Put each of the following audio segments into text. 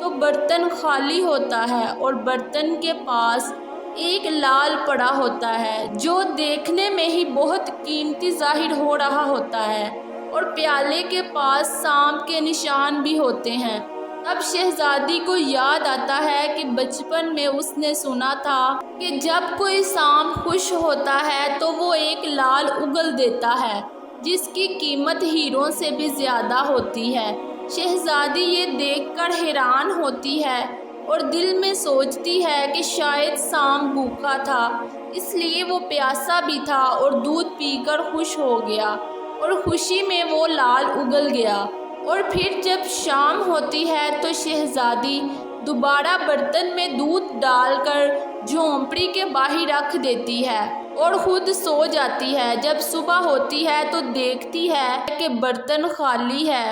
تو برتن خالی ہوتا ہے اور برتن کے پاس ایک لال پڑا ہوتا ہے جو دیکھنے میں ہی بہت قیمتی ظاہر ہو رہا ہوتا ہے، اور پیالے کے پاس سانپ کے نشان بھی ہوتے ہیں۔ تب شہزادی کو یاد آتا ہے کہ بچپن میں اس نے سنا تھا کہ جب کوئی سانپ خوش ہوتا ہے تو وہ ایک لال اگل دیتا ہے جس کی قیمت ہیروں سے بھی زیادہ ہوتی ہے۔ شہزادی یہ دیکھ کر حیران ہوتی ہے اور دل میں سوچتی ہے کہ شاید سانپ بھوکا تھا، اس لیے وہ پیاسا بھی تھا اور دودھ پی کر خوش ہو گیا اور خوشی میں وہ لال اگل گیا۔ اور پھر جب شام ہوتی ہے تو شہزادی دوبارہ برتن میں دودھ ڈال کر جھونپڑی کے باہر رکھ دیتی ہے اور خود سو جاتی ہے۔ جب صبح ہوتی ہے تو دیکھتی ہے کہ برتن خالی ہے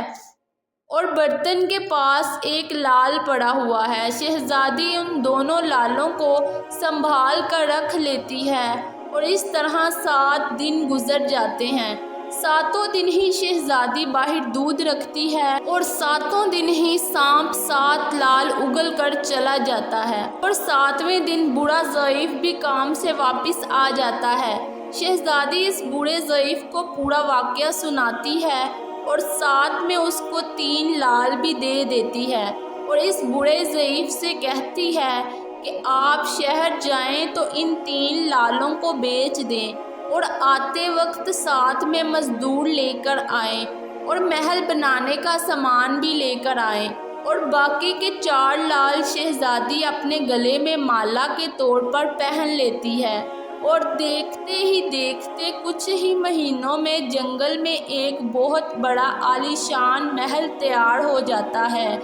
اور برتن کے پاس ایک لال پڑا ہوا ہے۔ شہزادی ان دونوں لالوں کو سنبھال کر رکھ لیتی ہے اور اس طرح 7 دن گزر جاتے ہیں۔ 7 دن ہی شہزادی باہر دودھ رکھتی ہے اور 7 دن ہی سانپ 7 لال اگل کر چلا جاتا ہے اور 7ویں دن بوڑھا ضعیف بھی کام سے واپس آ جاتا ہے۔ شہزادی اس بوڑھے ضعیف کو پورا واقعہ سناتی ہے اور ساتھ میں اس کو 3 لال بھی دے دیتی ہے اور اس بوڑھے ضعیف سے کہتی ہے کہ آپ شہر جائیں تو ان 3 لالوں کو بیچ دیں اور آتے وقت ساتھ میں مزدور لے کر آئیں اور محل بنانے کا سامان بھی لے کر آئیں، اور باقی کے 4 لال شہزادی اپنے گلے میں مالا کے طور پر پہن لیتی ہے۔ اور دیکھتے ہی دیکھتے کچھ ہی مہینوں میں جنگل میں ایک بہت بڑا عالیشان محل تیار ہو جاتا ہے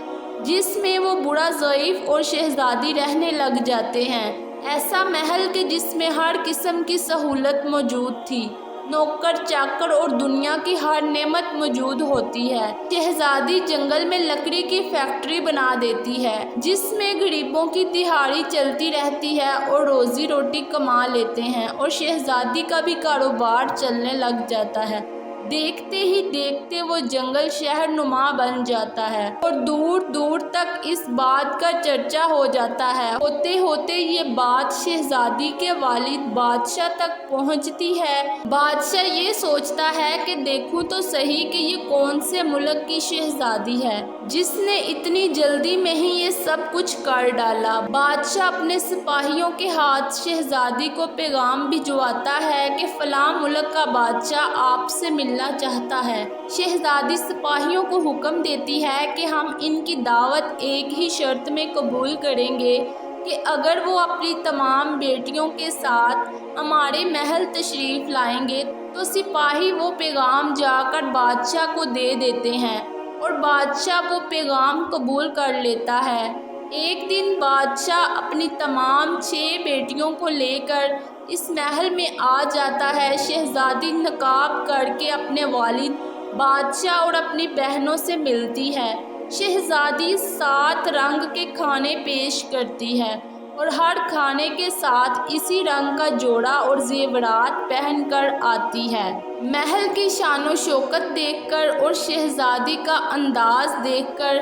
جس میں وہ بوڑھا ضعیف اور شہزادی رہنے لگ جاتے ہیں۔ ایسا محل کہ جس میں ہر قسم کی سہولت موجود تھی، نوکر چاکر اور دنیا کی ہر نعمت موجود ہوتی ہے۔ شہزادی جنگل میں لکڑی کی فیکٹری بنا دیتی ہے جس میں غریبوں کی دہاڑی چلتی رہتی ہے اور روزی روٹی کما لیتے ہیں، اور شہزادی کا بھی کاروبار چلنے لگ جاتا ہے۔ دیکھتے ہی دیکھتے وہ جنگل شہر نما بن جاتا ہے اور دور دور تک اس بات کا چرچا ہو جاتا ہے۔ ہوتے ہوتے یہ بات شہزادی کے والد بادشاہ تک پہنچتی ہے۔ بادشاہ یہ سوچتا ہے کہ دیکھوں تو صحیح کہ یہ کون سے ملک کی شہزادی ہے جس نے اتنی جلدی میں ہی یہ سب کچھ کر ڈالا۔ بادشاہ اپنے سپاہیوں کے ہاتھ شہزادی کو پیغام بھجواتا ہے کہ فلاں ملک کا بادشاہ آپ سے ملنا چاہتا ہے۔ شہزادی سپاہیوں کو حکم دیتی ہے کہ ہم ان کی دعوت ایک ہی شرط میں قبول کریں گے کہ اگر وہ اپنی تمام بیٹیوں کے ساتھ ہمارے محل تشریف لائیں گے تو سپاہی وہ پیغام جا کر بادشاہ کو دے دیتے ہیں اور بادشاہ وہ پیغام قبول کر لیتا ہے۔ ایک دن بادشاہ اپنی تمام 6 بیٹیوں کو لے کر اس محل میں آ جاتا ہے۔ شہزادی نقاب کر کے اپنے والد بادشاہ اور اپنی بہنوں سے ملتی ہے۔ شہزادی 7 رنگ کے کھانے پیش کرتی ہے اور ہر کھانے کے ساتھ اسی رنگ کا جوڑا اور زیورات پہن کر آتی ہے۔ محل کی شان و شوکت دیکھ کر اور شہزادی کا انداز دیکھ کر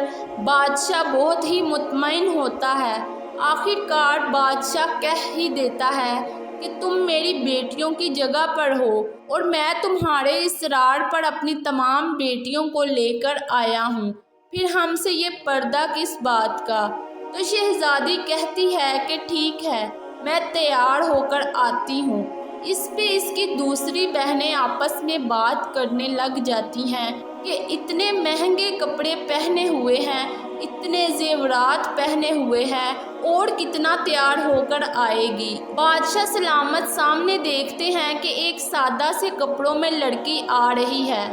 بادشاہ بہت ہی مطمئن ہوتا ہے۔ آخر کار بادشاہ کہہ ہی دیتا ہے کہ تم میری بیٹیوں کی جگہ پر ہو اور میں تمہارے اصرار پر اپنی تمام بیٹیوں کو لے کر آیا ہوں، پھر ہم سے یہ پردہ کس بات کا؟ تو شہزادی کہتی ہے کہ ٹھیک ہے، میں تیار ہو کر آتی ہوں۔ اس پہ اس کی دوسری بہنیں آپس میں بات کرنے لگ جاتی ہیں کہ اتنے مہنگے کپڑے پہنے ہوئے ہیں، اتنے زیورات پہنے ہوئے ہیں، اور کتنا تیار ہو کر آئے گی۔ بادشاہ سلامت سامنے دیکھتے ہیں کہ ایک سادہ سے کپڑوں میں لڑکی آ رہی ہے۔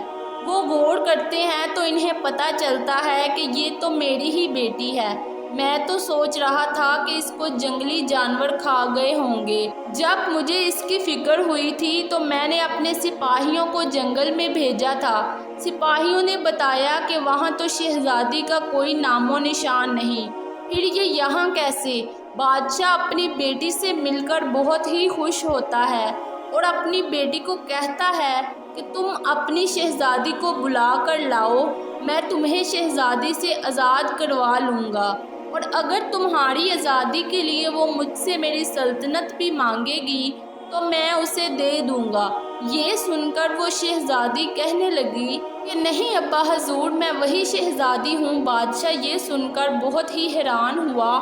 وہ غور کرتے ہیں تو انہیں پتہ چلتا ہے کہ یہ تو میری ہی بیٹی ہے۔ میں تو سوچ رہا تھا کہ اس کو جنگلی جانور کھا گئے ہوں گے۔ جب مجھے اس کی فکر ہوئی تھی تو میں نے اپنے سپاہیوں کو جنگل میں بھیجا تھا۔ سپاہیوں نے بتایا کہ وہاں تو شہزادی کا کوئی نام و نشان نہیں، پھر یہ یہاں کیسے؟ بادشاہ اپنی بیٹی سے مل کر بہت ہی خوش ہوتا ہے اور اپنی بیٹی کو کہتا ہے کہ تم اپنی شہزادی کو بلا کر لاؤ، میں تمہیں شہزادی سے آزاد کروا لوں گا۔ اور اگر تمہاری آزادی کے لیے وہ مجھ سے میری سلطنت بھی مانگے گی تو میں اسے دے دوں گا۔ یہ سن کر وہ شہزادی کہنے لگی کہ نہیں ابا حضور، میں وہی شہزادی ہوں۔ بادشاہ یہ سن کر بہت ہی حیران ہوا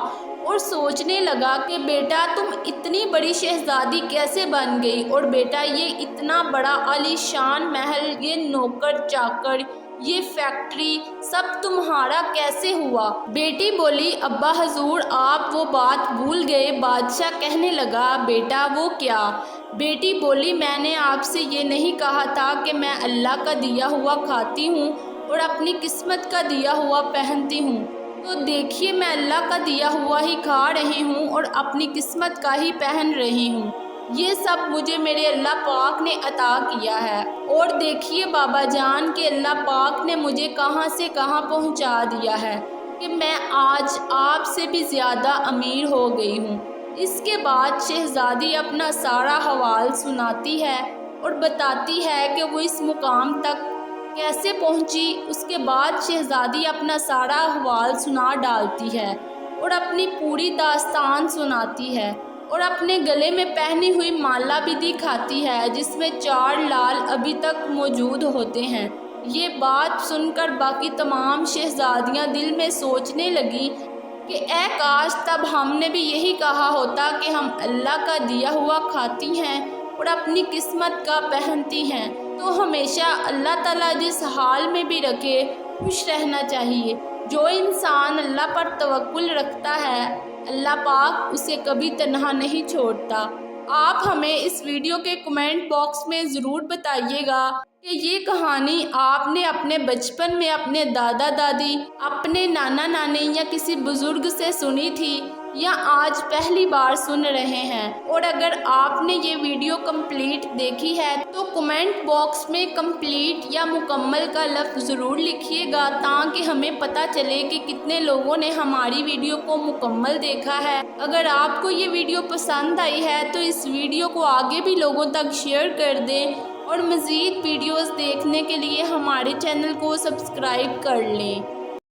اور سوچنے لگا کہ بیٹا تم اتنی بڑی شہزادی کیسے بن گئی، اور بیٹا یہ اتنا بڑا عالی شان محل، یہ نوکر چاکر، یہ فیکٹری سب تمہارا کیسے ہوا؟ بیٹی بولی ابا حضور آپ وہ بات بھول گئے۔ بادشاہ کہنے لگا بیٹا وہ کیا؟ بیٹی بولی میں نے آپ سے یہ نہیں کہا تھا کہ میں اللہ کا دیا ہوا کھاتی ہوں اور اپنی قسمت کا دیا ہوا پہنتی ہوں؟ تو دیکھیے میں اللہ کا دیا ہوا ہی کھا رہی ہوں اور اپنی قسمت کا ہی پہن رہی ہوں۔ یہ سب مجھے میرے اللہ پاک نے عطا کیا ہے، اور دیکھیے بابا جان کہ اللہ پاک نے مجھے کہاں سے کہاں پہنچا دیا ہے کہ میں آج آپ سے بھی زیادہ امیر ہو گئی ہوں۔ اس کے بعد شہزادی اپنا سارا حوال سناتی ہے اور بتاتی ہے کہ وہ اس مقام تک کیسے پہنچی۔ اس کے بعد شہزادی اپنا سارا احوال سنا ڈالتی ہے اور اپنی پوری داستان سناتی ہے، اور اپنے گلے میں پہنی ہوئی مالا بھی دکھاتی ہے جس میں 4 لال ابھی تک موجود ہوتے ہیں۔ یہ بات سن کر باقی تمام شہزادیاں دل میں سوچنے لگی کہ اے کاش تب ہم نے بھی یہی کہا ہوتا کہ ہم اللہ کا دیا ہوا کھاتی ہیں اور اپنی قسمت کا پہنتی ہیں۔ تو ہمیشہ اللہ تعالیٰ جس حال میں بھی رکھے خوش رہنا چاہیے۔ جو انسان اللہ پر توکل رکھتا ہے اللہ پاک اسے کبھی تنہا نہیں چھوڑتا۔ آپ ہمیں اس ویڈیو کے کمنٹ باکس میں ضرور بتائیے گا کہ یہ کہانی آپ نے اپنے بچپن میں اپنے دادا دادی، اپنے نانا نانی یا کسی بزرگ سے سنی تھی یا آج پہلی بار سن رہے ہیں؟ اور اگر آپ نے یہ ویڈیو کمپلیٹ دیکھی ہے تو کمنٹ باکس میں کمپلیٹ یا مکمل کا لفظ ضرور لکھیے گا تاکہ ہمیں پتہ چلے کہ کتنے لوگوں نے ہماری ویڈیو کو مکمل دیکھا ہے۔ اگر آپ کو یہ ویڈیو پسند آئی ہے تو اس ویڈیو کو آگے بھی لوگوں تک شیئر کر دیں، اور مزید ویڈیوز دیکھنے کے لیے ہمارے چینل کو سبسکرائب کر لیں۔